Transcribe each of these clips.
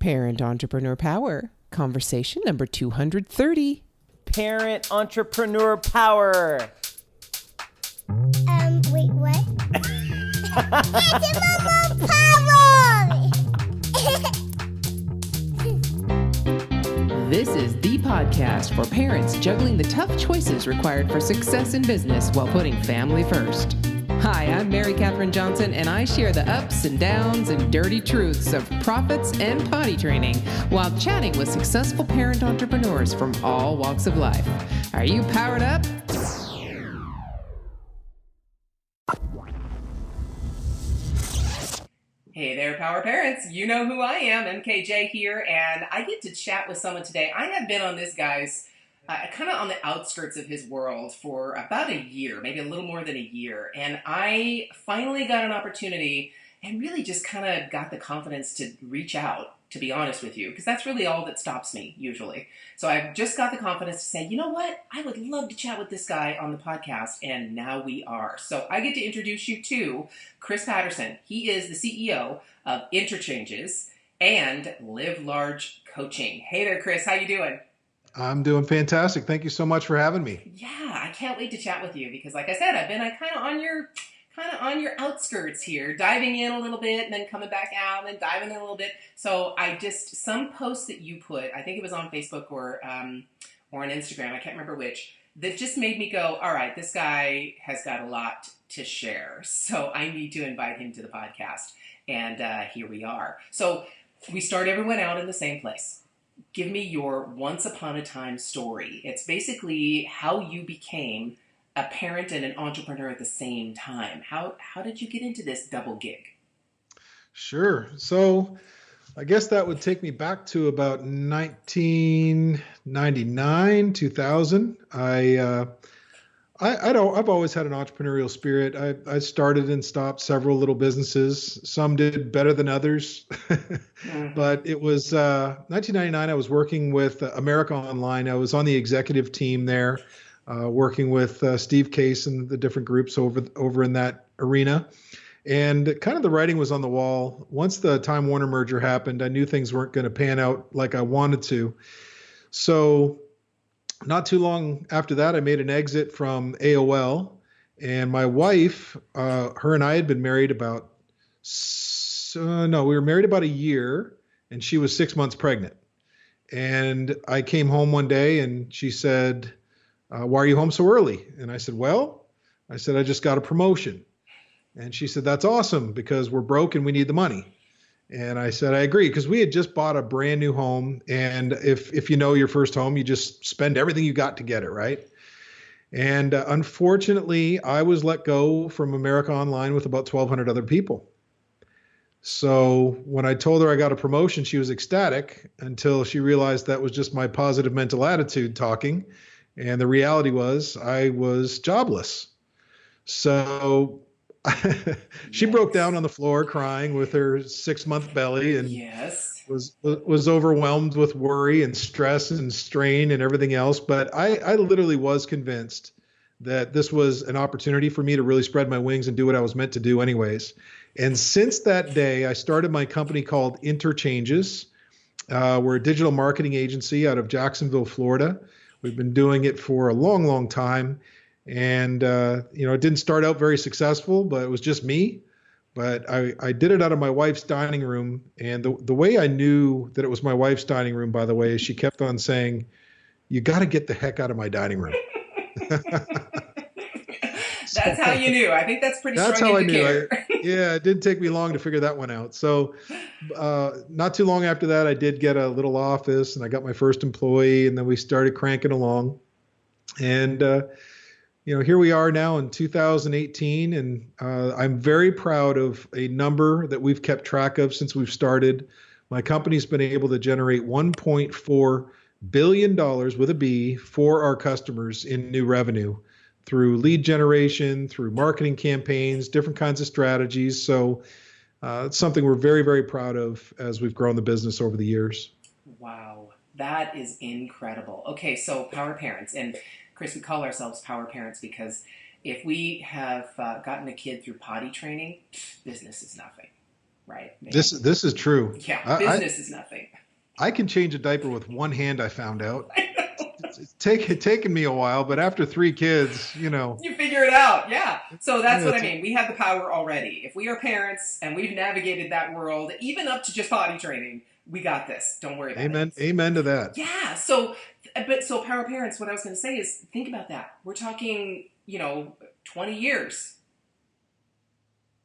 Parent Entrepreneur Power, conversation number 230. Parent Entrepreneur Power. Wait, what? It's Mama Power! This is the podcast for parents juggling the tough choices required for success in business while putting family first. Hi, I'm Mary Catherine Johnson, and I share the ups and downs and dirty truths of profits and potty training while chatting with successful parent entrepreneurs from all walks of life. Are you powered up? Hey there, Power Parents. You know who I am, MKJ here, and I get to chat with someone today. I have been on this guy's kind of on the outskirts of his world for about a year, maybe a little more than a year. And I finally got an opportunity and really just kind of got the confidence to reach out, to be honest with you, because that's really all that stops me usually. So I've just got the confidence to say, you know what? I would love to chat with this guy on the podcast. And now we are. So I get to introduce you to Chris Patterson. He is the CEO of Interchanges and Live Large Coaching. Hey there, Chris. How you doing? I'm doing fantastic. Thank you so much for having me. Yeah, I can't wait to chat with you because, like I said, I've been kind of on your outskirts here, diving in a little bit and then coming back out and then diving in a little bit. So some posts that you put, I think it was on Facebook or on Instagram, I can't remember which, that just made me go, all right, this guy has got a lot to share. So I need to invite him to the podcast. And here we are. So we start everyone out in the same place. Give me your once upon a time story. It's basically how you became a parent and an entrepreneur at the same time. How did you get into this double gig? Sure. So I guess that would take me back to about 1999, 2000. I've always had an entrepreneurial spirit. I started and stopped several little businesses. Some did better than others. But it was 1999. I was working with America Online. I was on the executive team there, working with Steve Case and the different groups over in that arena. And kind of the writing was on the wall. Once the Time Warner merger happened, I knew things weren't going to pan out like I wanted to. So not too long after that, I made an exit from AOL, and my wife, her and I had been married we were married about a year, and she was 6 months pregnant. And I came home one day and she said, why are you home so early? And I said, I just got a promotion. And she said, that's awesome because we're broke and we need the money. And I said, I agree, because we had just bought a brand new home. And if you know your first home, you just spend everything you got to get it, right? And unfortunately, I was let go from America Online with about 1,200 other people. So when I told her I got a promotion, she was ecstatic until she realized that was just my positive mental attitude talking. And the reality was I was jobless. So she broke down on the floor crying with her 6-month belly and was overwhelmed with worry and stress and strain and everything else. But I literally was convinced that this was an opportunity for me to really spread my wings and do what I was meant to do anyways. And since that day, I started my company called Interchanges. We're a digital marketing agency out of Jacksonville, Florida. We've been doing it for a long, long time. And, it didn't start out very successful, but it was just me. But I did it out of my wife's dining room. And the way I knew that it was my wife's dining room, by the way, is she kept on saying, you got to get the heck out of my dining room. That's how you knew. I think that's pretty strong. That's how I knew. It didn't take me long to figure that one out. So not too long after that, I did get a little office and I got my first employee, and then we started cranking along. And here we are now in 2018, and I'm very proud of a number that we've kept track of since we've started. My company's been able to generate $1.4 billion with a B for our customers in new revenue through lead generation, through marketing campaigns, different kinds of strategies. So it's something we're very, very proud of as we've grown the business over the years. Wow, that is incredible. Okay, so Power Parents, and Chris, we call ourselves Power Parents because if we have gotten a kid through potty training, business is nothing. right? This is true. Yeah, business is nothing. I can change a diaper with one hand, I found out. I know. It's taken me a while, but after 3 kids, You figure it out, yeah. So that's what I it's, mean. We have the power already. If we are parents and we've navigated that world, even up to just potty training, we got this. Don't worry about it. amen to that. Yeah. So power parents, what I was going to say is think about that. We're talking, 20 years.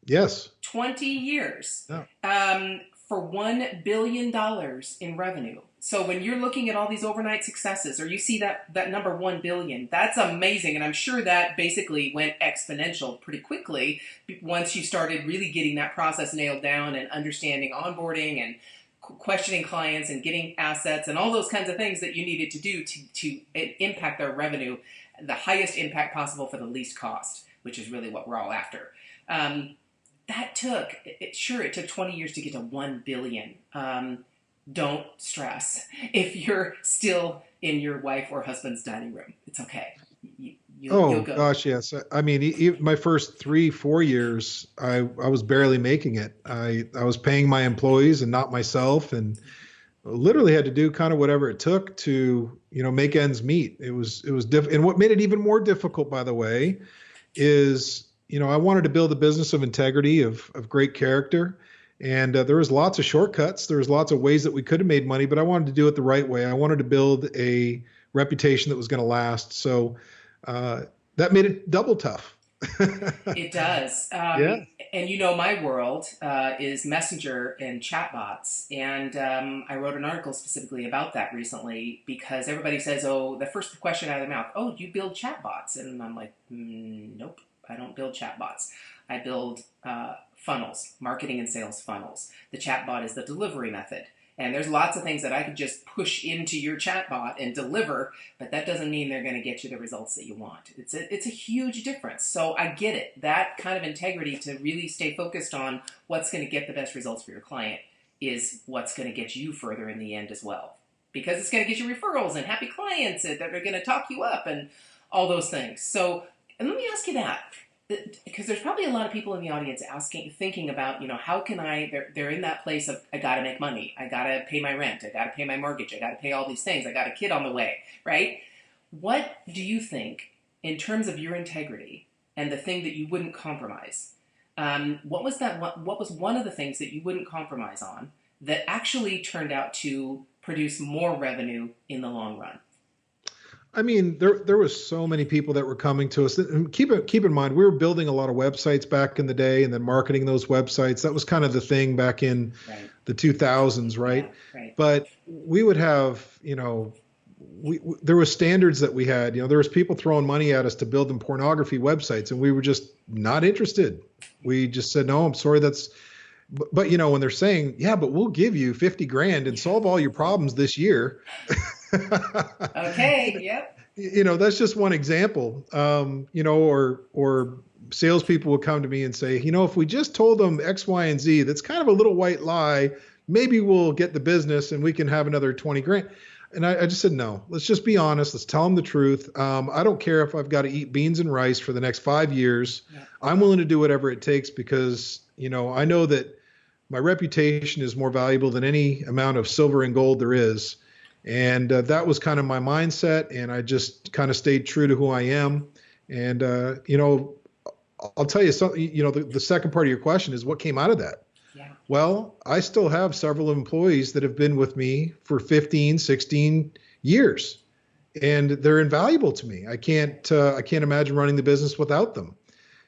Yes. 20 years. Yeah. For $1 billion in revenue. So when you're looking at all these overnight successes, or you see that number 1 billion, that's amazing. And I'm sure that basically went exponential pretty quickly once you started really getting that process nailed down and understanding onboarding and questioning clients and getting assets and all those kinds of things that you needed to do to impact their revenue, the highest impact possible for the least cost, which is really what we're all after. That took, it took 20 years to get to 1 billion. Don't stress if you're still in your wife or husband's dining room. It's okay. You'll go. Gosh, yes. I mean, even my first 3-4 years, I was barely making it. I was paying my employees and not myself, and literally had to do kind of whatever it took to, make ends meet. It was and what made it even more difficult, by the way, is, I wanted to build a business of integrity, of great character. And there was lots of shortcuts. There was lots of ways that we could have made money, but I wanted to do it the right way. I wanted to build a reputation that was going to last. So that made it double tough. It does. Yeah. And my world is messenger and chatbots. And I wrote an article specifically about that recently because everybody says, the first question out of their mouth, do you build chatbots? And I'm like, nope, I don't build chatbots. I build funnels, marketing and sales funnels. The chatbot is the delivery method. And there's lots of things that I could just push into your chatbot and deliver, but that doesn't mean they're going to get you the results that you want. It's a huge difference. So I get it. That kind of integrity to really stay focused on what's going to get the best results for your client is what's going to get you further in the end as well. Because it's going to get you referrals and happy clients that are going to talk you up and all those things. So, and let me ask you that. Because there's probably a lot of people in the audience thinking about, how can they're in that place of, I got to make money. I got to pay my rent. I got to pay my mortgage. I got to pay all these things. I got a kid on the way, right? What do you think, in terms of your integrity and the thing that you wouldn't compromise, what was one of the things that you wouldn't compromise on that actually turned out to produce more revenue in the long run? I mean, there was so many people that were coming to us. And keep in mind, we were building a lot of websites back in the day, and then marketing those websites. That was kind of the thing back in the 2000s, right? Yeah, right. But we would have, there were standards that we had. There was people throwing money at us to build them pornography websites, and we were just not interested. We just said, no, I'm sorry, that's. But when they're saying, yeah, but we'll give you 50 grand and solve all your problems this year. Okay. Yep. That's just one example. Or salespeople will come to me and say, if we just told them X, Y, and Z, that's kind of a little white lie. Maybe we'll get the business and we can have another 20 grand. And I just said, no, let's just be honest. Let's tell them the truth. I don't care if I've got to eat beans and rice for the next 5 years. Yeah. I'm willing to do whatever it takes because, I know that my reputation is more valuable than any amount of silver and gold there is. And that was kind of my mindset. And I just kind of stayed true to who I am. And, I'll tell you something, the second part of your question is what came out of that? Yeah. Well, I still have several employees that have been with me for 15, 16 years, and they're invaluable to me. I can't imagine running the business without them.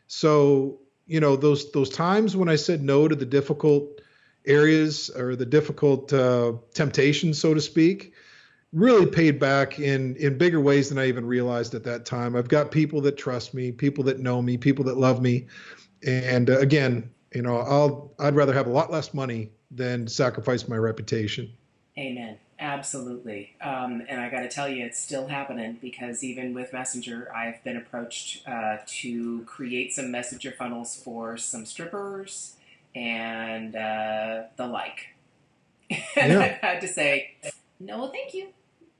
So, those times when I said no to the difficult areas or the difficult temptations, so to speak, really paid back in bigger ways than I even realized at that time. I've got people that trust me, people that know me, people that love me. And again, I'd rather have a lot less money than sacrifice my reputation. Amen. Absolutely. And I got to tell you, it's still happening because even with Messenger, I've been approached to create some Messenger funnels for some strippers and the like. And I've had to say, no, thank you.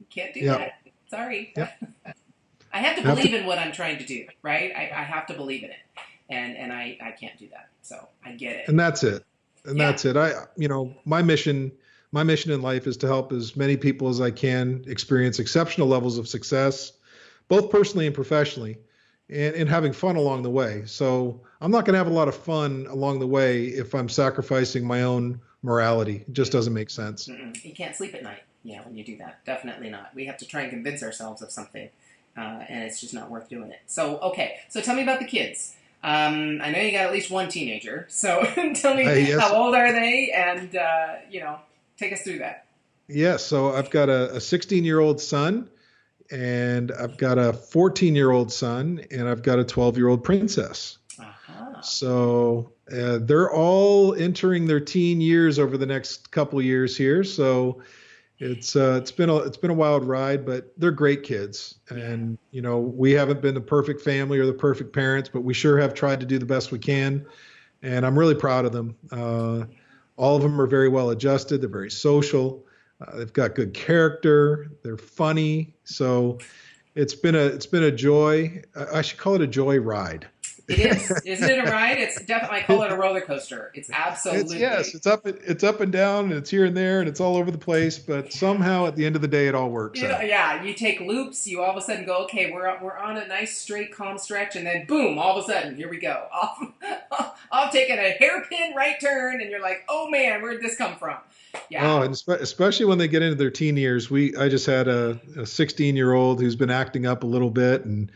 Can't do that. Sorry. I have to believe in what I'm trying to do, right? I have to believe in it. And I can't do that. So I get it. And that's it. And Yeah. that's it. My mission in life is to help as many people as I can experience exceptional levels of success, both personally and professionally, and having fun along the way. So I'm not going to have a lot of fun along the way if I'm sacrificing my own morality. It just doesn't make sense. Mm-mm. You can't sleep at night, when you do that. Definitely not. We have to try and convince ourselves of something, and it's just not worth doing it. So, okay. So tell me about the kids. I know you got at least one teenager, so tell me Yes. how old are they, and take us through that. Yes. So I've got a 16-year-old son, and I've got a 14-year-old son, and I've got a 12-year-old princess. Uh-huh. So they're all entering their teen years over the next couple of years here. So it's been a wild ride, but they're great kids. And we haven't been the perfect family or the perfect parents, but we sure have tried to do the best we can. And I'm really proud of them. All of them are very well adjusted. They're very social. They've got good character. They're funny. So it's been a joy. I should call it a joy ride. It is. Isn't it a ride? It's definitely. I call it a roller coaster. It's absolutely. It's up and down, and it's here and there, and it's all over the place. But somehow, at the end of the day, it all works out. Yeah, you take loops. You all of a sudden go, okay, we're on a nice straight calm stretch, and then boom, all of a sudden, here we go. Off taking a hairpin right turn, and you're like, oh man, where'd this come from? Yeah. Oh, and especially when they get into their teen years. I just had a 16-year-old who's been acting up a little bit, and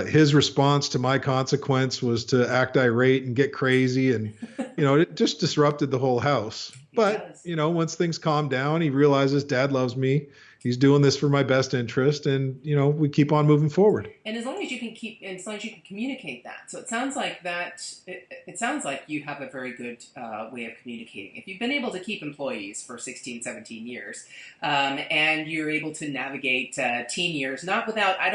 his response to my consequence was to act irate and get crazy, and it just disrupted the whole house. But once things calm down, he realizes Dad loves me. He's doing this for my best interest, and we keep on moving forward. And as long as you can communicate that, so it sounds like that. It sounds like you have a very good way of communicating. If you've been able to keep employees for 16, 17 years, and you're able to navigate teen years, not without. I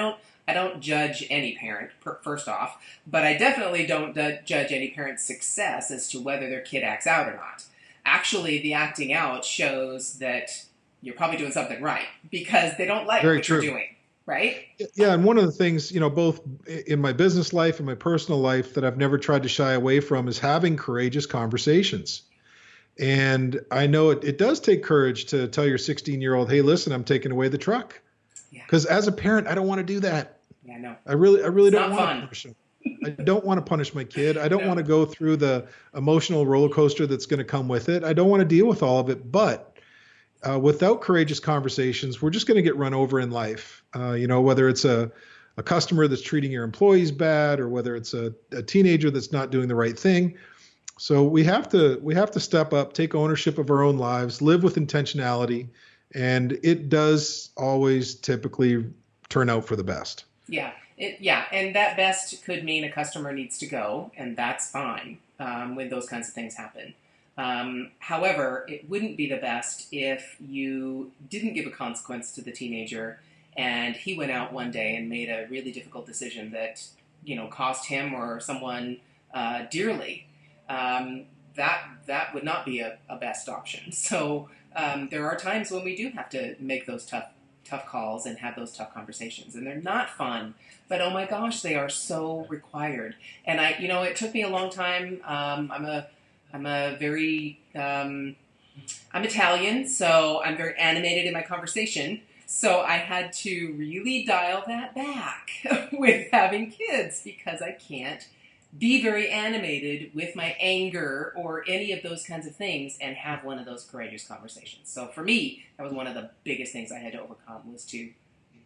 don't judge any parent, first off, but I definitely don't judge any parent's success as to whether their kid acts out or not. Actually, the acting out shows that you're probably doing something right because they don't like what you're doing, right? Yeah, and one of the things, both in my business life and my personal life that I've never tried to shy away from is having courageous conversations. And I know it does take courage to tell your 16-year-old, hey, listen, I'm taking away the truck. Because as a parent, I don't want to do that. Yeah, I know. I really don't want to punish him. I don't want to punish my kid. I don't want to go through the emotional roller coaster that's going to come with it. I don't want to deal with all of it. But without courageous conversations, we're just going to get run over in life. Whether it's a customer that's treating your employees bad, or whether it's a teenager that's not doing the right thing. So we have to step up, take ownership of our own lives, live with intentionality, and it does always typically turn out for the best. Yeah. And that best could mean a customer needs to go, and that's fine when those kinds of things happen. However, it wouldn't be the best if you didn't give a consequence to the teenager and he went out one day and made a really difficult decision that, cost him or someone dearly. That would not be a best option. So there are times when we do have to make those tough calls and have those tough conversations, and they're not fun, but oh my gosh, they are so required. And it took me a long time. I'm Italian, so I'm very animated in my conversation. So I had to really dial that back with having kids because I can't be very animated with my anger or any of those kinds of things and have one of those courageous conversations. So for me, that was one of the biggest things I had to overcome, was to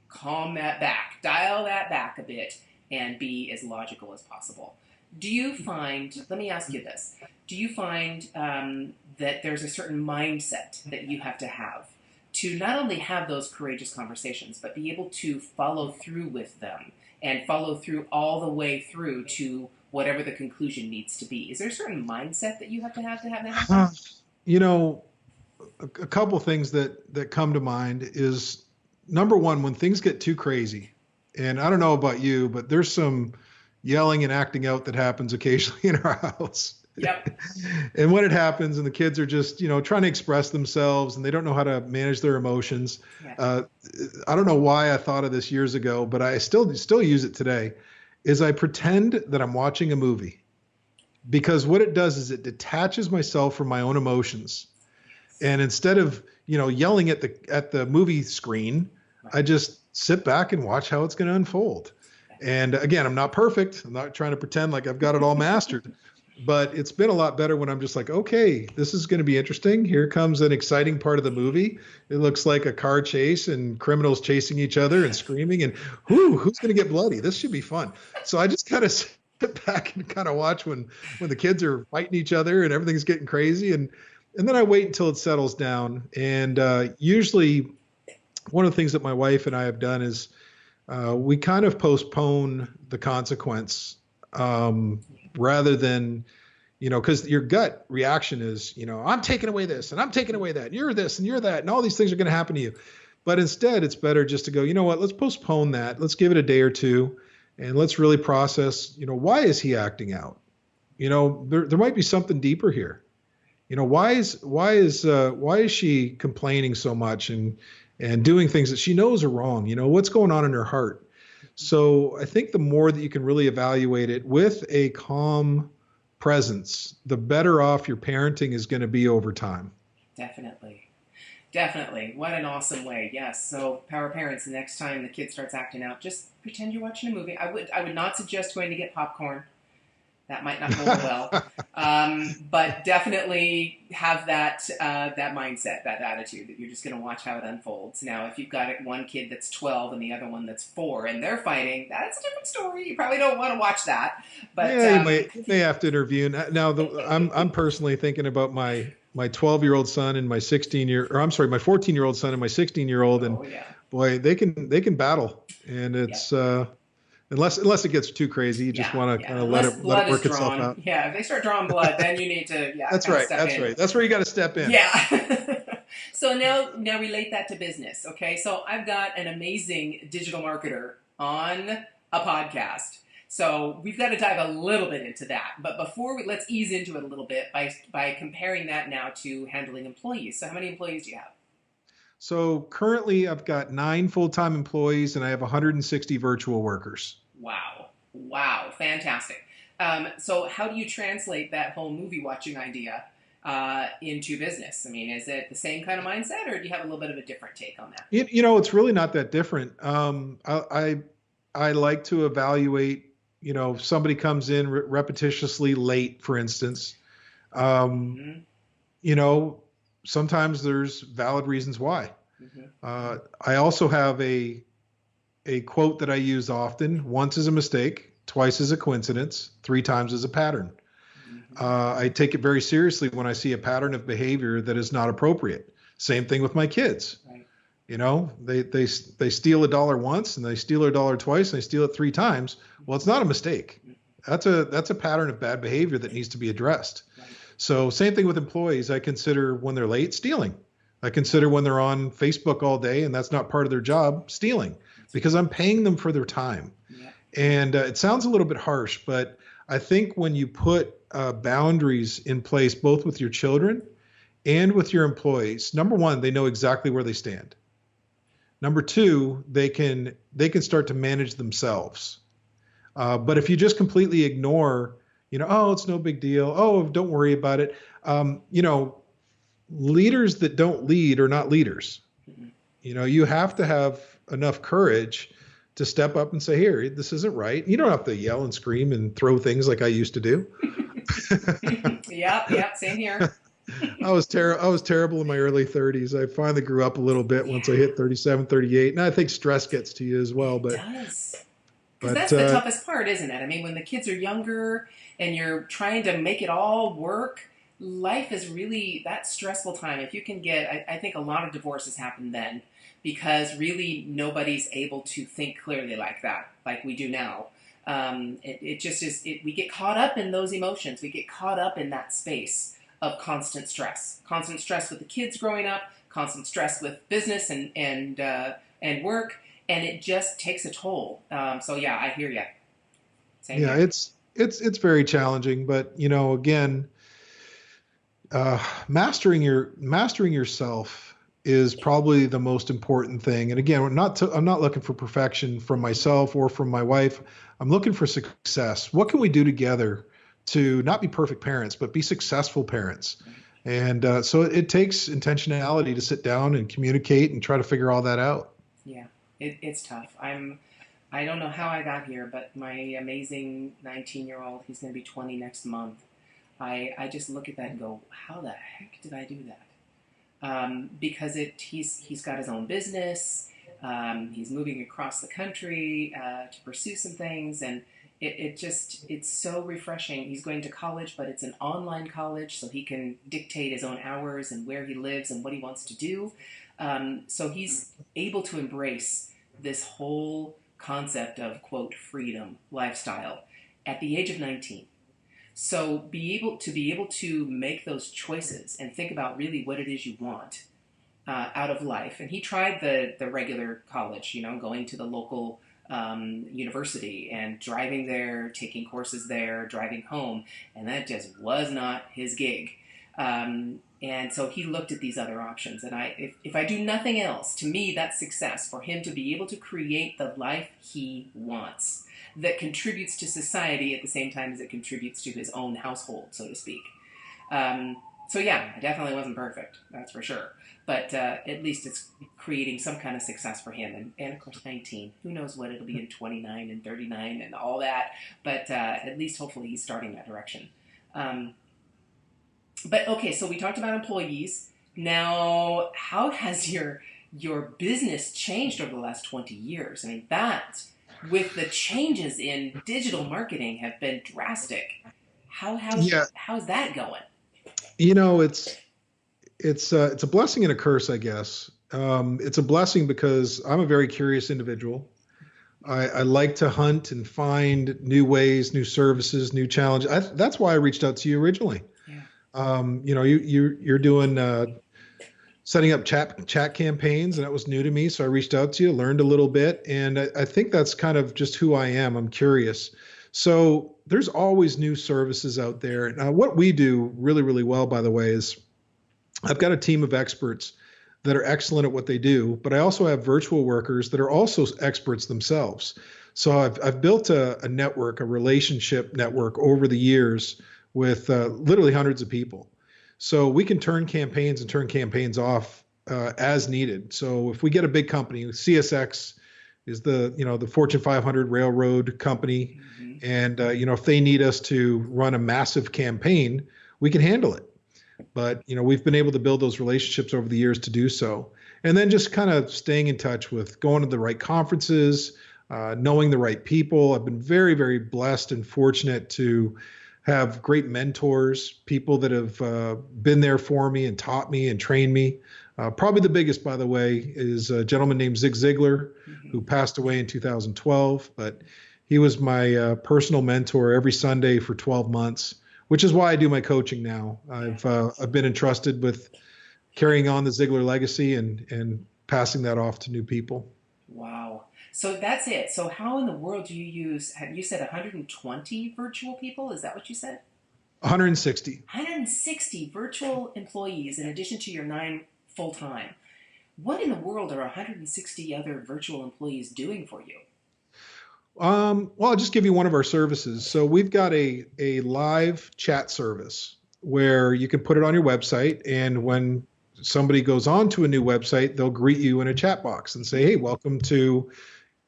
calm that back, dial that back a bit, and be as logical as possible. Do you find, let me ask you this, do you find that there's a certain mindset that you have to not only have those courageous conversations, but be able to follow through with them and follow through all the way through to whatever the conclusion needs to be? Is there a certain mindset that you have that happen? A couple things that come to mind is, number one, when things get too crazy, and I don't know about you, but there's some yelling and acting out that happens occasionally in our house. Yep. And when it happens and the kids are just, trying to express themselves and they don't know how to manage their emotions. Yeah. I don't know why I thought of this years ago, but I still use it today, is I pretend that I'm watching a movie. because what it does is it detaches myself from my own emotions. And instead of, yelling at the movie screen, I just sit back and watch how it's going to unfold. And again, I'm not perfect. I'm not trying to pretend like I've got it all mastered, but it's been a lot better when I'm just like, okay, this is going to be interesting. Here comes an exciting part of the movie. It looks like a car chase and criminals chasing each other and screaming and who's going to get bloody? This should be fun. So I just kind of sit back and kind of watch when the kids are fighting each other and everything's getting crazy. And then I wait until it settles down. And usually one of the things that my wife and I have done is we kind of postpone the consequence rather than, because your gut reaction is, I'm taking away this and I'm taking away that. And you're this and you're that. And all these things are going to happen to you. But instead, it's better just to go, you know what, let's postpone that. Let's give it a day or two and let's really process, why is he acting out? There might be something deeper here. Why is she complaining so much and doing things that she knows are wrong? What's going on in her heart? So I think the more that you can really evaluate it with a calm presence, the better off your parenting is going to be over time. Definitely. What an awesome way. Yes. So power parents, the next time the kid starts acting out, just pretend you're watching a movie. I would not suggest going to get popcorn. That might not go well. But definitely have that mindset, that attitude that you're just going to watch how it unfolds. Now, if you've got one kid that's 12 and the other one that's 4 and they're fighting, that's a different story. You probably don't want to watch that. But yeah, you may have to intervene. Now, I'm personally thinking about my 12-year-old son and my 14-year-old son and my 16-year-old, and boy, they can battle, and it's. Unless it gets too crazy, you just want to kind of let it work itself out. Yeah, if they start drawing blood, then you need to That's right. That's where you got to step in. Yeah. So now relate that to business. Okay, so I've got an amazing digital marketer on a podcast. So we've got to dive a little bit into that. But before let's ease into it a little bit by comparing that now to handling employees. So how many employees do you have? So currently I've got 9 full-time employees and I have 160 virtual workers. Wow. Fantastic. So how do you translate that whole movie watching idea into business? I mean, is it the same kind of mindset or do you have a little bit of a different take on that? It's really not that different. I like to evaluate, if somebody comes in repetitiously late, for instance, sometimes there's valid reasons why. Mm-hmm. I also have a quote that I use often: once is a mistake, twice is a coincidence, 3 times is a pattern. Mm-hmm. I take it very seriously when I see a pattern of behavior that is not appropriate. Same thing with my kids. Right. They steal $1 once and they steal $1 twice and they steal it 3 times. Well, it's not a mistake. That's a pattern of bad behavior that needs to be addressed. Right. So same thing with employees. I consider when they're late, stealing. I consider when they're on Facebook all day and that's not part of their job, stealing, because I'm paying them for their time. Yeah. And it sounds a little bit harsh, but I think when you put boundaries in place, both with your children and with your employees, number one, they know exactly where they stand. Number two, they can start to manage themselves. But if you just completely ignore, it's no big deal. Oh, don't worry about it. Leaders that don't lead are not leaders. Mm-hmm. You have to have enough courage to step up and say, here, this isn't right. You don't have to yell and scream and throw things like I used to do. Yeah, same here. I was terrible in my early 30s. I finally grew up a little bit once I hit 37, 38. And I think stress gets to you as well. But it does. Because that's the toughest part, isn't it? I mean, when the kids are younger and you're trying to make it all work, life is really that stressful time. If you can I think a lot of divorces happen then because really nobody's able to think clearly like that, like we do now. It just is, we get caught up in those emotions. We get caught up in that space of constant stress with the kids growing up, constant stress with business and work. And it just takes a toll. So yeah, I hear you. Same here. It's very challenging, but again, mastering yourself is probably the most important thing. And again, I'm not looking for perfection from myself or from my wife. I'm looking for success. What can we do together to not be perfect parents, but be successful parents. And so it takes intentionality to sit down and communicate and try to figure all that out. Yeah, it's tough. I don't know how I got here, but my amazing 19-year-old, he's going to be 20 next month. I just look at that and go, how the heck did I do that? Because he's got his own business. He's moving across the country to pursue some things, and it's so refreshing. He's going to college, but it's an online college, so he can dictate his own hours and where he lives and what he wants to do. So he's able to embrace this whole concept of, quote, freedom lifestyle at the age of 19. So be able to make those choices and think about really what it is you want out of life. And he tried the regular college, going to the local university and driving there, taking courses there, driving home, and that just was not his gig. And so he looked at these other options. And if I do nothing else, to me, that's success for him to be able to create the life he wants that contributes to society at the same time as it contributes to his own household, so to speak. So yeah, I definitely wasn't perfect, that's for sure. But at least it's creating some kind of success for him. And of course, 19. Who knows what it'll be in 29 and 39 and all that. But at least hopefully he's starting that direction. But okay, so we talked about employees. Now, how has your business changed over the last 20 years? I mean, that, with the changes in digital marketing, have been drastic. How's that going? It's a blessing and a curse, I guess. It's a blessing because I'm a very curious individual. I like to hunt and find new ways, new services, new challenges. That's why I reached out to you originally. Yeah. You're doing setting up chat campaigns, and that was new to me. So I reached out to you, learned a little bit, and I think that's kind of just who I am. I'm curious. So there's always new services out there. Now, what we do really, really well, by the way, is I've got a team of experts that are excellent at what they do, but I also have virtual workers that are also experts themselves. So I've built a network, a relationship network over the years with literally hundreds of people. So we can turn campaigns and turn campaigns off as needed. So if we get a big company, CSX is the Fortune 500 railroad company, and if they need us to run a massive campaign, we can handle it. But we've been able to build those relationships over the years to do so, and then just kind of staying in touch with going to the right conferences, knowing the right people. I've been very, very blessed and fortunate to have great mentors, people that have been there for me and taught me and trained me. Probably the biggest, by the way, is a gentleman named Zig Ziglar, who passed away in 2012. But he was my personal mentor every Sunday for 12 months, which is why I do my coaching now. I've been entrusted with carrying on the Ziglar legacy and passing that off to new people. Wow. So that's it. So how in the world do you use, have you said 120 virtual people? Is that what you said? 160. 160 virtual employees in addition to your 9 full-time. What in the world are 160 other virtual employees doing for you? Well, I'll just give you one of our services. So we've got a live chat service where you can put it on your website, and when somebody goes on to a new website, they'll greet you in a chat box and say, hey, welcome to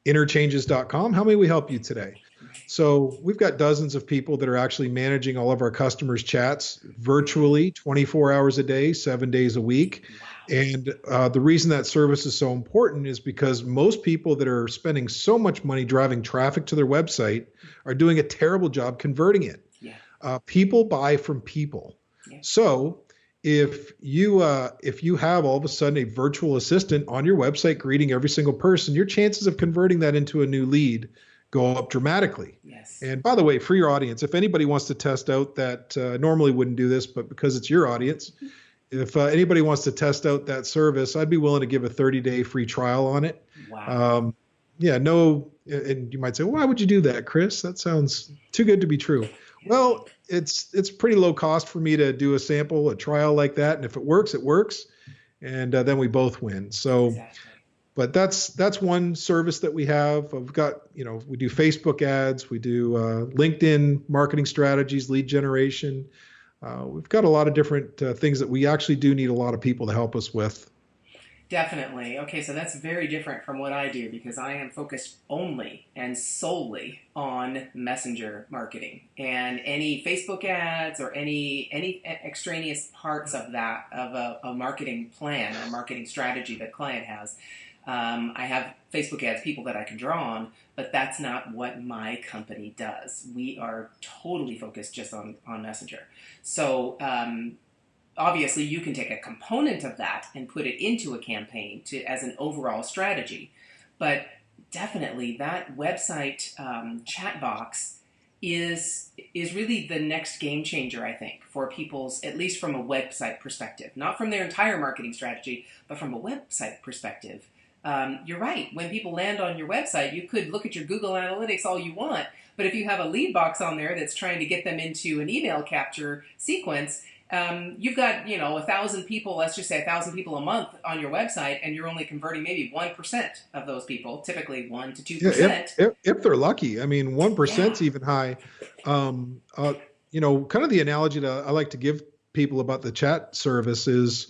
interchanges.com. How may we help you today? So we've got dozens of people that are actually managing all of our customers' chats virtually 24 hours a day, 7 days a week. And the reason that service is so important is because most people that are spending so much money driving traffic to their website are doing a terrible job converting it. Yeah. People buy from people. Yeah. So if you have all of a sudden a virtual assistant on your website greeting every single person, your chances of converting that into a new lead go up dramatically. Yes. And by the way, for your audience, if anybody wants to test out that, normally wouldn't do this, but because it's your audience, if anybody wants to test out that service, I'd be willing to give a 30-day free trial on it. Wow. And you might say, well, why would you do that, Chris? That sounds too good to be true. Well, it's pretty low cost for me to do a sample, a trial like that. And if it works, it works. And then we both win. So exactly. But that's one service that we have. We've got, we do Facebook ads, we do LinkedIn marketing strategies, lead generation. We've got a lot of different things that we actually do need a lot of people to help us with. Definitely. Okay, so that's very different from what I do because I am focused only and solely on messenger marketing, and any Facebook ads or any extraneous parts of that of a marketing plan or marketing strategy that client has. I have Facebook ads, people that I can draw on, but that's not what my company does. We are totally focused just on messenger. So obviously you can take a component of that and put it into a campaign as an overall strategy. But definitely that website chat box is really the next game changer, I think, for people's, at least from a website perspective, not from their entire marketing strategy, but from a website perspective. You're right. When people land on your website, you could look at your Google Analytics all you want, but if you have a lead box on there that's trying to get them into an email capture sequence, you've got, 1,000 people, let's just say 1,000 people a month on your website, and you're only converting maybe 1% of those people, typically 1 to 2%. Yeah, if they're lucky. I mean, 1% is even high. Kind of the analogy that I like to give people about the chat service is,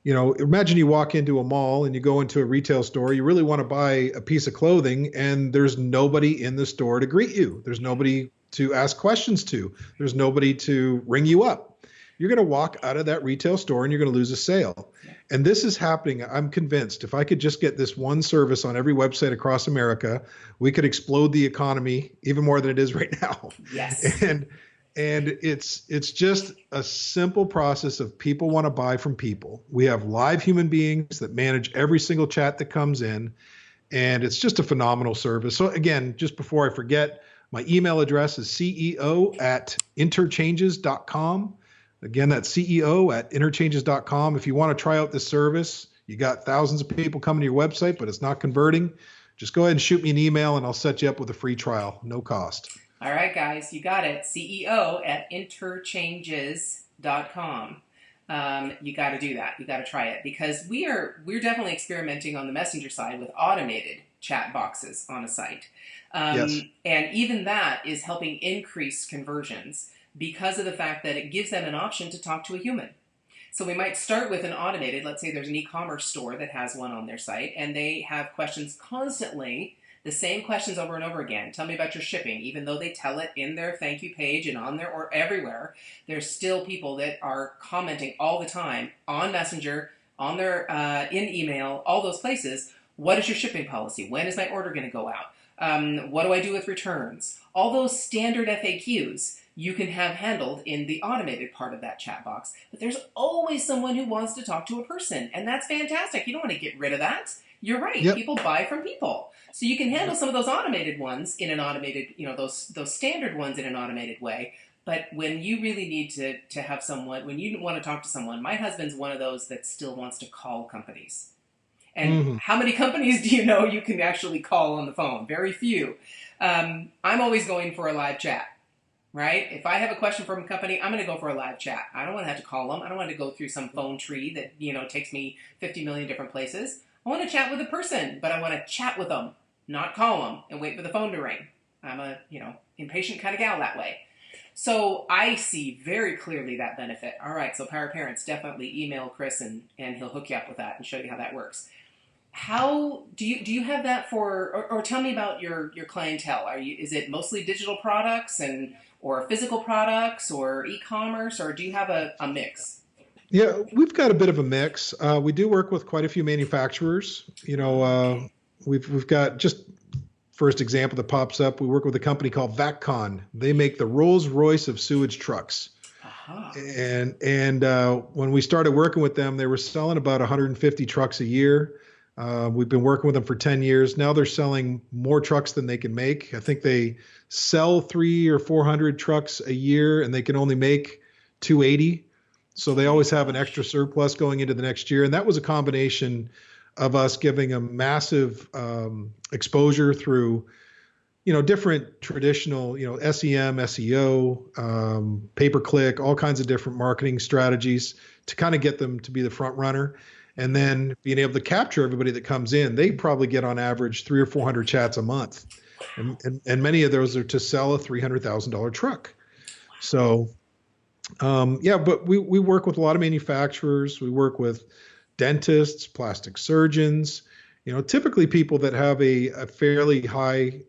imagine you walk into a mall and you go into a retail store, you really want to buy a piece of clothing, and there's nobody in the store to greet you. There's nobody to ask questions to. There's nobody to ring you up. You're going to walk out of that retail store and you're going to lose a sale. And this is happening. I'm convinced if I could just get this one service on every website across America, we could explode the economy even more than it is right now. Yes. And it's just a simple process of people want to buy from people. We have live human beings that manage every single chat that comes in, and it's just a phenomenal service. So again, just before I forget, my email address is ceo@interchanges.com. Again, that's ceo@interchanges.com. If you want to try out this service, you got thousands of people coming to your website, but it's not converting, just go ahead and shoot me an email and I'll set you up with a free trial, no cost. All right, guys, you got it. ceo@interchanges.com. You got to do that. You got to try it because we're definitely experimenting on the messenger side with automated chat boxes on a site. Yes. And even that is helping increase conversions because of the fact that it gives them an option to talk to a human. So we might start with an automated, let's say there's an e-commerce store that has one on their site, and they have questions constantly, the same questions over and over again. Tell me about your shipping. Even though they tell it in their thank you page and on their or everywhere, there's still people that are commenting all the time on Messenger, on their in email, all those places. What is your shipping policy? When is my order going to go out? What do I do with returns? All those standard FAQs you can have handled in the automated part of that chat box. But there's always someone who wants to talk to a person, and that's fantastic. You don't want to get rid of that. You're right. Yep. People buy from people. So you can handle some of those automated ones in an automated, those standard ones in an automated way. But when you really need to have someone, when you want to talk to someone, my husband's one of those that still wants to call companies. And how many companies do you know you can actually call on the phone? Very few. I'm always going for a live chat. Right? If I have a question from a company, I'm going to go for a live chat. I don't want to have to call them. I don't want to go through some phone tree that, takes me 50 million different places. I want to chat with a person, but I want to chat with them, not call them and wait for the phone to ring. I'm a, impatient kind of gal that way. So I see very clearly that benefit. All right, so Power Parents, definitely email Chris and he'll hook you up with that and show you how that works. How do you have that for, or tell me about your clientele? Is it mostly digital products or physical products or e-commerce, or do you have a mix? Yeah, we've got a bit of a mix. We do work with quite a few manufacturers. We've got, just first example that pops up, we work with a company called VacCon. They make the Rolls-Royce of sewage trucks. Uh-huh. And when we started working with them, they were selling about 150 trucks a year. We've been working with them for 10 years. Now they're selling more trucks than they can make. I think they sell 300 or 400 trucks a year and they can only make 280. So they always have an extra surplus going into the next year. And that was a combination of us giving a massive exposure through, different traditional, SEM, SEO, pay-per-click, all kinds of different marketing strategies to kind of get them to be the front runner. And then being able to capture everybody that comes in, they probably get on average 300 or 400 chats a month. And many of those are to sell a $300,000 truck. So, yeah, but we work with a lot of manufacturers. We work with dentists, plastic surgeons, typically people that have a fairly high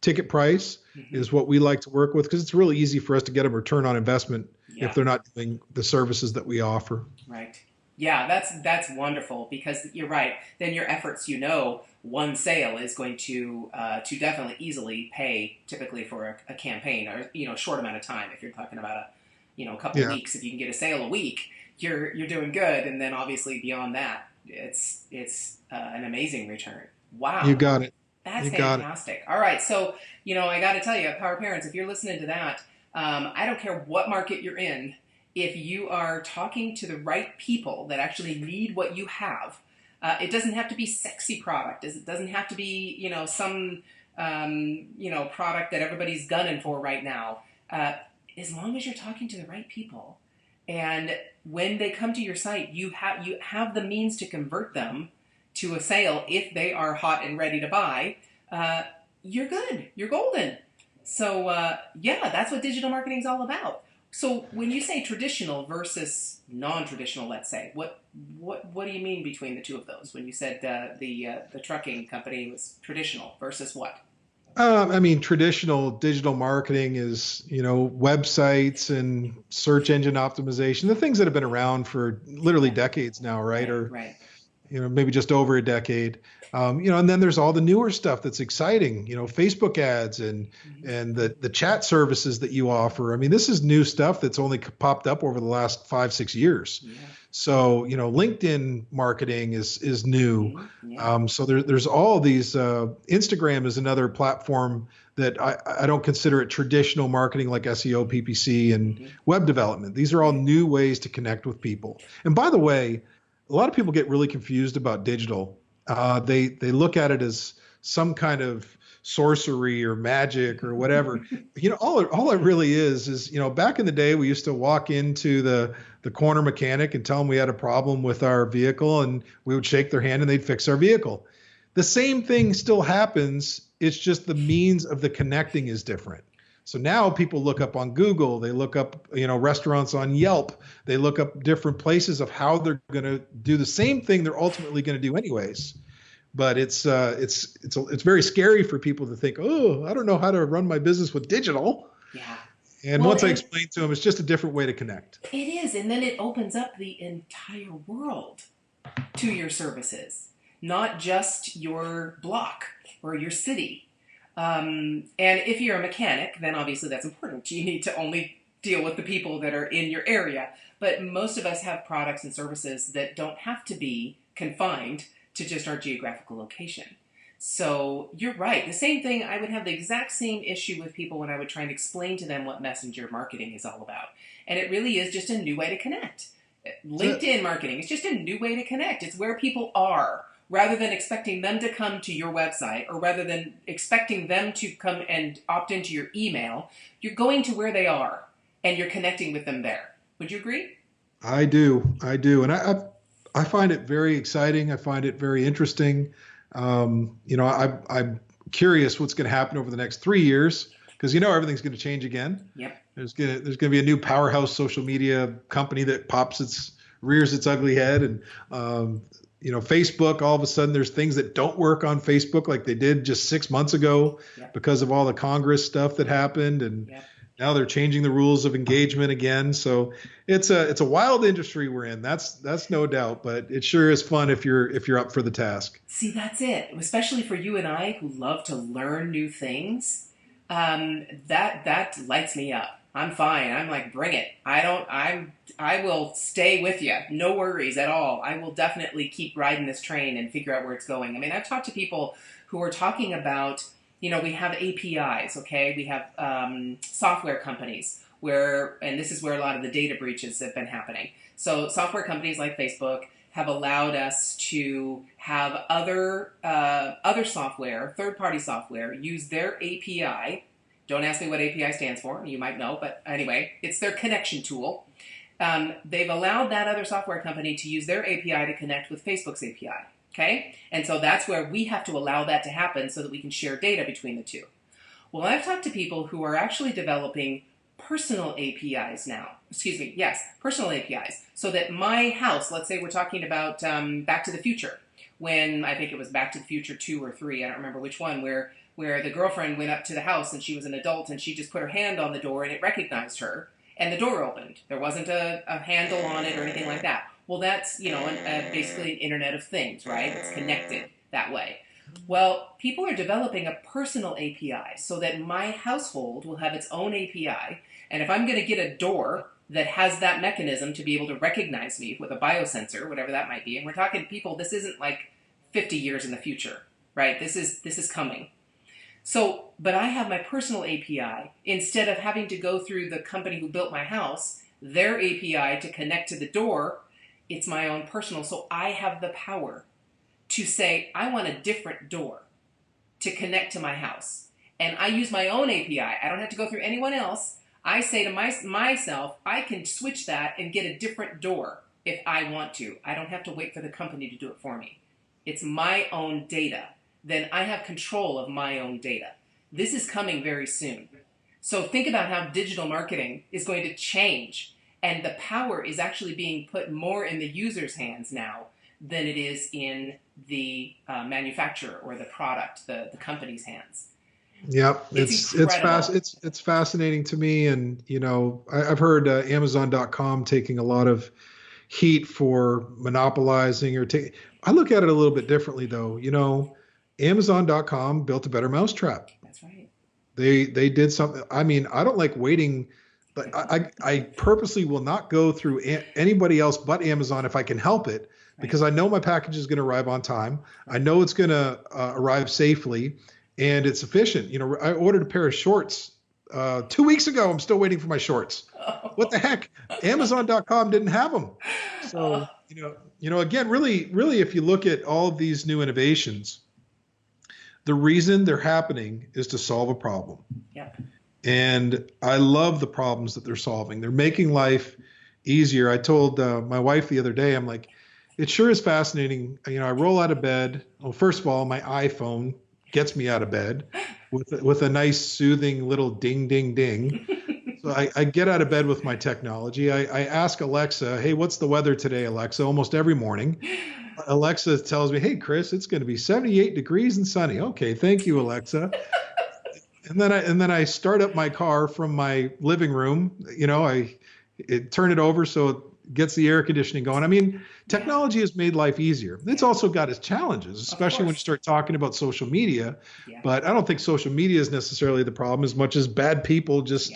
ticket price is what we like to work with, because it's really easy for us to get a return on investment if they're not doing the services that we offer. Right. Yeah, that's wonderful, because you're right. Then your efforts, one sale is going to definitely easily pay typically for a campaign, or a short amount of time. If you're talking about a couple of weeks, if you can get a sale a week, you're doing good. And then obviously beyond that, it's an amazing return. Wow. You got it. That's fantastic. All right. So, I got to tell you, Power Parents, if you're listening to that, I don't care what market you're in, if you are talking to the right people that actually need what you have, it doesn't have to be sexy product. It doesn't have to be, some, product that everybody's gunning for right now. As long as you're talking to the right people, and when they come to your site, you have the means to convert them to a sale. If they are hot and ready to buy, you're good. You're golden. So, that's what digital marketing is all about. So when you say traditional versus non-traditional, let's say, what do you mean between the two of those? When you said the trucking company was traditional versus what? Traditional digital marketing is, websites and search engine optimization, the things that have been around for literally decades now, right? Right. Maybe just over a decade. And then there's all the newer stuff that's exciting, Facebook ads and the chat services that you offer. This is new stuff that's only popped up over the last 5-6 years. Yeah. So, LinkedIn marketing is new. Yeah. So there's all these, Instagram is another platform that I don't consider it traditional marketing like SEO, PPC, and web development. These are all new ways to connect with people. And by the way, a lot of people get really confused about digital. They look at it as some kind of sorcery or magic or whatever. All it really is, back in the day, we used to walk into the corner mechanic and tell them we had a problem with our vehicle, and we would shake their hand and they'd fix our vehicle. The same thing still happens. It's just the means of the connecting is different. So now people look up on Google, they look up, restaurants on Yelp, they look up different places of how they're going to do the same thing they're ultimately going to do anyways. But it's very scary for people to think, oh, I don't know how to run my business with digital. Yeah. And once I explain to them, it's just a different way to connect. It is. And then it opens up the entire world to your services, not just your block or your city. And if you're a mechanic, then obviously that's important. You need to only deal with the people that are in your area. But most of us have products and services that don't have to be confined to just our geographical location. So you're right. The same thing, I would have the exact same issue with people when I would try and explain to them what messenger marketing is all about. And it really is just a new way to connect. LinkedIn marketing is just a new way to connect. It's where people are. Rather than expecting them to come to your website, or rather than expecting them to come and opt into your email, you're going to where they are and you're connecting with them there. Would you agree? I do. And I find it very exciting. I find it very interesting. I'm curious what's going to happen over the next 3 years, because everything's going to change again. Yep. There's going to be a new powerhouse social media company that rears its ugly head, and Facebook, all of a sudden there's things that don't work on Facebook like they did just 6 months ago because of all the Congress stuff that happened. And now they're changing the rules of engagement again. So it's a wild industry we're in. That's no doubt, but it sure is fun if you're up for the task. See, that's it. Especially for you and I who love to learn new things. That lights me up. I'm fine. I'm like, bring it. I will stay with you. No worries at all. I will definitely keep riding this train and figure out where it's going. I've talked to people who are talking about, we have APIs, okay? We have software companies and this is where a lot of the data breaches have been happening. So software companies like Facebook have allowed us to have other software, third-party software, use their API. Don't ask me what API stands for. You might know, but anyway, it's their connection tool they've allowed that other software company to use their API to connect with Facebook's API. Okay? And so that's where we have to allow that to happen so that we can share data between the two. Well, I've talked to people who are actually developing personal APIs now. Personal APIs. So that my house, let's say we're talking about Back to the Future, when I think it was Back to the Future 2 or 3, I don't remember which one, where the girlfriend went up to the house and she was an adult and she just put her hand on the door and it recognized her and the door opened. There wasn't a handle on it or anything like that. Well, that's, basically an Internet of Things, right? It's connected that way. Well, people are developing a personal API so that my household will have its own API. And if I'm going to get a door that has that mechanism to be able to recognize me with a biosensor, whatever that might be, and we're talking people, this isn't like 50 years in the future, right? This is coming. So, but I have my personal API instead of having to go through the company who built my house, their API to connect to the door. It's my own personal. So I have the power to say, I want a different door to connect to my house. And I use my own API. I don't have to go through anyone else. I say to myself, I can switch that and get a different door if I want to. I don't have to wait for the company to do it for me. It's my own data. Then I have control of my own data. This is coming very soon. So think about how digital marketing is going to change. And the power is actually being put more in the user's hands now than it is in the manufacturer or the product, the company's hands. Yep, it's fascinating to me, and I've heard Amazon.com taking a lot of heat for monopolizing or taking. I look at it a little bit differently, though. Amazon.com built a better mousetrap. That's right. They did something. I mean, I don't like waiting. But I purposely will not go through anybody else but Amazon if I can help it, because I know my package is going to arrive on time. I know it's going to arrive safely, and it's efficient. I ordered a pair of shorts 2 weeks ago. I'm still waiting for my shorts. What the heck? Amazon.com didn't have them. So, again, really, if you look at all of these new innovations, the reason they're happening is to solve a problem. Yep. And I love the problems that they're solving. They're making life easier. I told my wife the other day, I'm like, it sure is fascinating. I roll out of bed. Well, first of all, my iPhone gets me out of bed with a nice soothing little ding, ding, ding. So I get out of bed with my technology. I ask Alexa, hey, what's the weather today, Alexa? Almost every morning. Alexa tells me, hey, Chris, it's going to be 78 degrees and sunny. Okay, thank you, Alexa. And then I start up my car from my living room. I turn it over so it gets the air conditioning going. I mean, technology has made life easier. It's also got its challenges, especially when you start talking about social media. Yeah. But I don't think social media is necessarily the problem as much as bad people just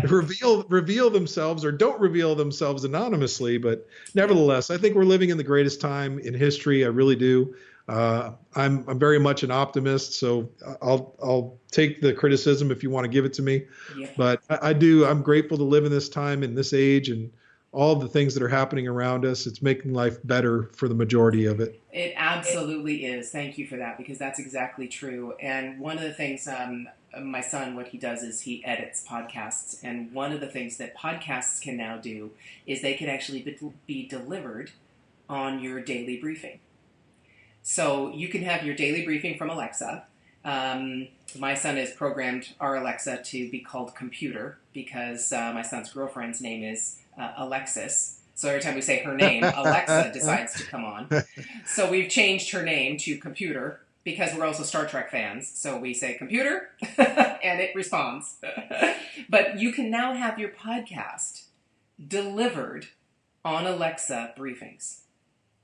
reveal themselves or don't reveal themselves anonymously. But nevertheless, I think we're living in the greatest time in history. I really do. I'm very much an optimist, so I'll take the criticism if you want to give it to me. Yeah. But I'm grateful to live in this time, in this age, and all of the things that are happening around us. It's making life better for the majority of it. It absolutely is. Thank you for that, because that's exactly true. And one of the things, my son, what he does is he edits podcasts. And one of the things that podcasts can now do is they can actually be delivered on your daily briefing. So you can have your daily briefing from Alexa. My son has programmed our Alexa to be called Computer because my son's girlfriend's name is Alexis. So every time we say her name, Alexa decides to come on. So we've changed her name to Computer because we're also Star Trek fans. So we say Computer and it responds. But you can now have your podcast delivered on Alexa briefings.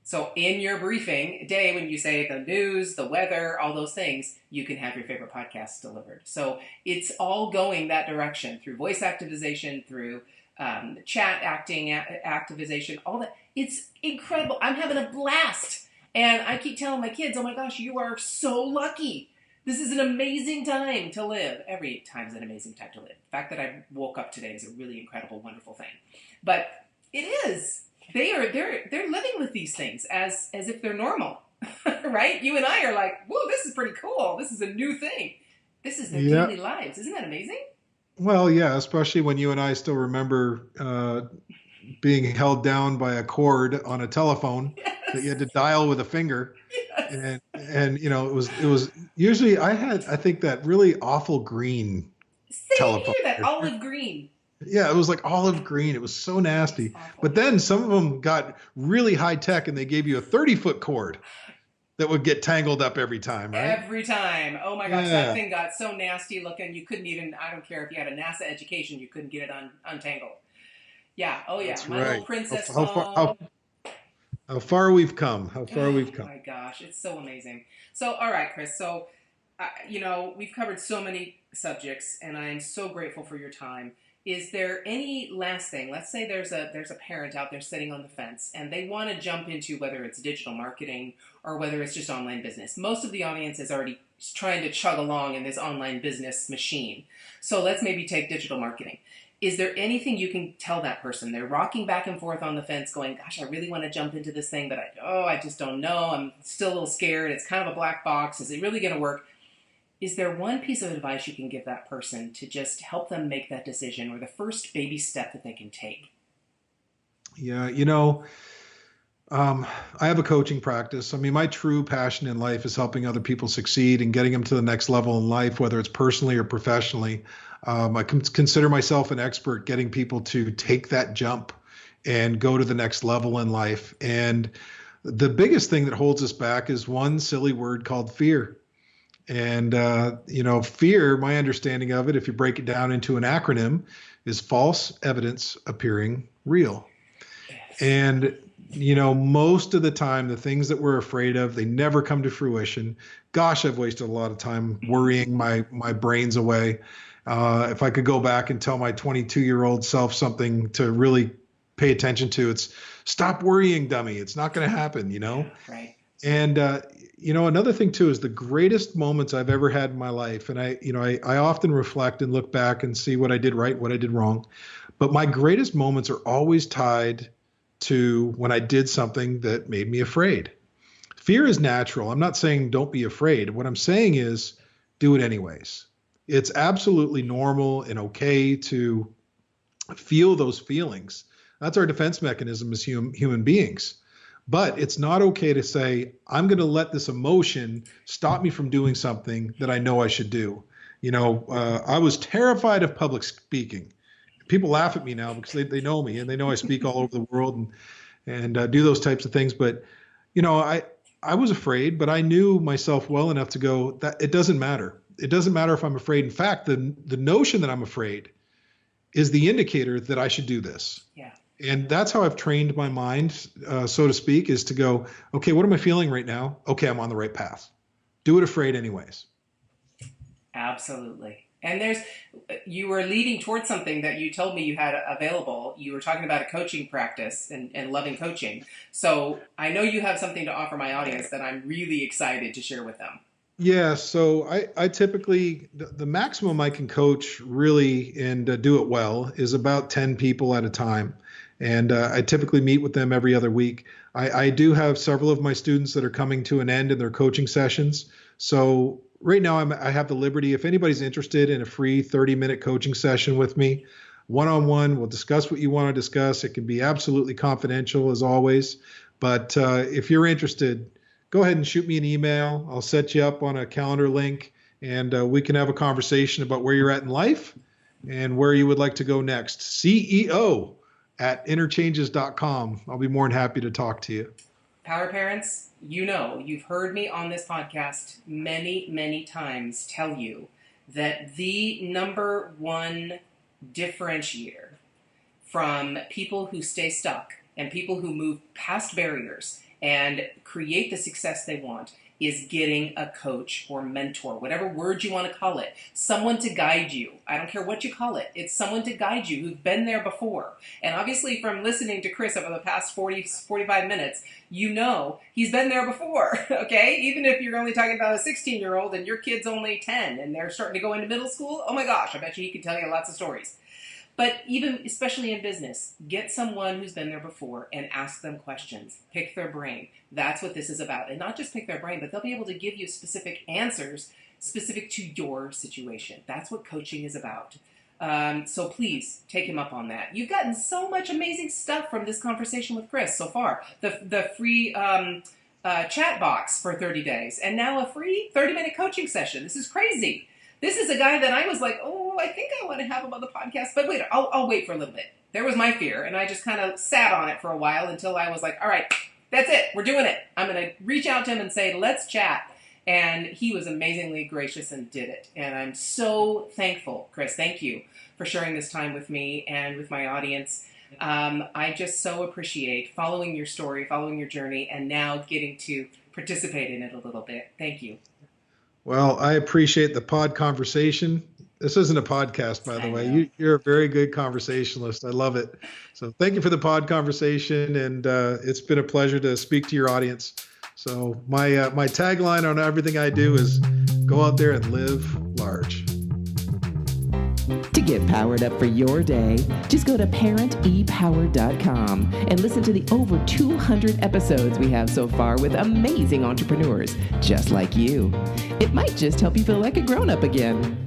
So in your briefing day, when you say the news, the weather, all those things, you can have your favorite podcasts delivered. So it's all going that direction through voice activation, through chat activation, all that. It's incredible. I'm having a blast. And I keep telling my kids, oh my gosh, you are so lucky. This is an amazing time to live. Every time's an amazing time to live. The fact that I woke up today is a really incredible, wonderful thing. But it is. They're living with these things as if they're normal, right? You and I are like, whoa, this is pretty cool. This is a new thing. This is their daily lives. Isn't that amazing? Well, yeah, especially when you and I still remember being held down by a cord on a telephone that you had to dial with a finger. And it was usually I think that really awful green Same telephone. here, that olive green. Yeah, it was like olive green. It was so It's nasty. awful. But then some of them got really high tech and they gave you a 30-foot cord that would get tangled up every time, right? Every time. Oh my gosh, that Yeah, thing got so nasty looking. You couldn't even, I don't care if you had a NASA education, you couldn't get it untangled. Yeah, oh yeah. that's My little right. princess How far phone. how far we've come. How far Oh we've come. my gosh, it's so amazing. So, all right, Chris. So, we've covered so many subjects, and I'm so grateful for your time. Is there any last thing? Let's say there's a parent out there sitting on the fence, and they want to jump into whether it's digital marketing or whether it's just online business. Most of the audience is already trying to chug along in this online business machine. So let's maybe take digital marketing. Is there anything you can tell that person? They're rocking back and forth on the fence going, gosh, I really want to jump into this thing, but I just don't know. I'm still a little scared. It's kind of a black box. Is it really going to work? Is there one piece of advice you can give that person to just help them make that decision or the first baby step that they can take? Yeah, I have a coaching practice. I mean, my true passion in life is helping other people succeed and getting them to the next level in life, whether it's personally or professionally. I consider myself an expert getting people to take that jump and go to the next level in life. And the biggest thing that holds us back is one silly word called fear. And, fear, my understanding of it, if you break it down into an acronym, is false evidence appearing real. Yes. And, most of the time, the things that we're afraid of, they never come to fruition. Gosh, I've wasted a lot of time worrying my brains away. If I could go back and tell my 22-year-old self something to really pay attention to, it's stop worrying, dummy. It's not going to happen. Right. And, another thing too is the greatest moments I've ever had in my life. And I often reflect and look back and see what I did right, what I did wrong. But my greatest moments are always tied to when I did something that made me afraid. Fear is natural. I'm not saying don't be afraid. What I'm saying is do it anyways. It's absolutely normal and okay to feel those feelings. That's our defense mechanism as human beings. But it's not okay to say, I'm going to let this emotion stop me from doing something that I know I should do. I was terrified of public speaking. People laugh at me now because they know me and they know I speak all over the world and do those types of things. But, I was afraid, but I knew myself well enough to go that it doesn't matter. It doesn't matter if I'm afraid. In fact, the notion that I'm afraid is the indicator that I should do this. Yeah. And that's how I've trained my mind, so to speak, is to go, okay, what am I feeling right now? Okay, I'm on the right path. Do it afraid anyways. Absolutely. And you were leading towards something that you told me you had available. You were talking about a coaching practice and loving coaching. So I know you have something to offer my audience that I'm really excited to share with them. Yeah, so I typically, the maximum I can coach really and do it well is about 10 people at a time. And I typically meet with them every other week. I do have several of my students that are coming to an end in their coaching sessions. So right now I have the liberty, if anybody's interested in a free 30-minute coaching session with me, one-on-one, we'll discuss what you want to discuss. It can be absolutely confidential as always. But if you're interested, go ahead and shoot me an email. I'll set you up on a calendar link and we can have a conversation about where you're at in life and where you would like to go next. CEO@interchanges.com. I'll be more than happy to talk to you. Power parents, you've heard me on this podcast many, many times tell you that the number one differentiator from people who stay stuck and people who move past barriers and create the success they want is getting a coach or mentor, whatever word you want to call it, someone to guide you. I don't care what you call it. It's someone to guide you who's been there before. And obviously from listening to Chris over the past 45 minutes, he's been there before, okay? Even if you're only talking about a 16-year-old and your kid's only 10 and they're starting to go into middle school, oh my gosh, I bet you he can tell you lots of stories. But especially in business, get someone who's been there before and ask them questions. Pick their brain. That's what this is about. And not just pick their brain, but they'll be able to give you specific answers specific to your situation. That's what coaching is about. So please take him up on that. You've gotten so much amazing stuff from this conversation with Chris so far. The free chat box for 30 days, and now a free 30-minute coaching session. This is crazy. This is a guy that I was like, oh, I think I want to have him on the podcast, but wait, I'll wait for a little bit. There was my fear, and I just kind of sat on it for a while until I was like, all right, that's it. We're doing it. I'm going to reach out to him and say, let's chat. And he was amazingly gracious and did it. And I'm so thankful, Chris. Thank you for sharing this time with me and with my audience. I just so appreciate following your story, following your journey, and now getting to participate in it a little bit. Thank you. Well, I appreciate the pod conversation. This isn't a podcast, by the way. You're a very good conversationalist. I love it. So thank you for the pod conversation, and it's been a pleasure to speak to your audience. So my tagline on everything I do is go out there and live large. To get powered up for your day, just go to parentepower.com and listen to the over 200 episodes we have so far with amazing entrepreneurs just like you. It might just help you feel like a grown-up again.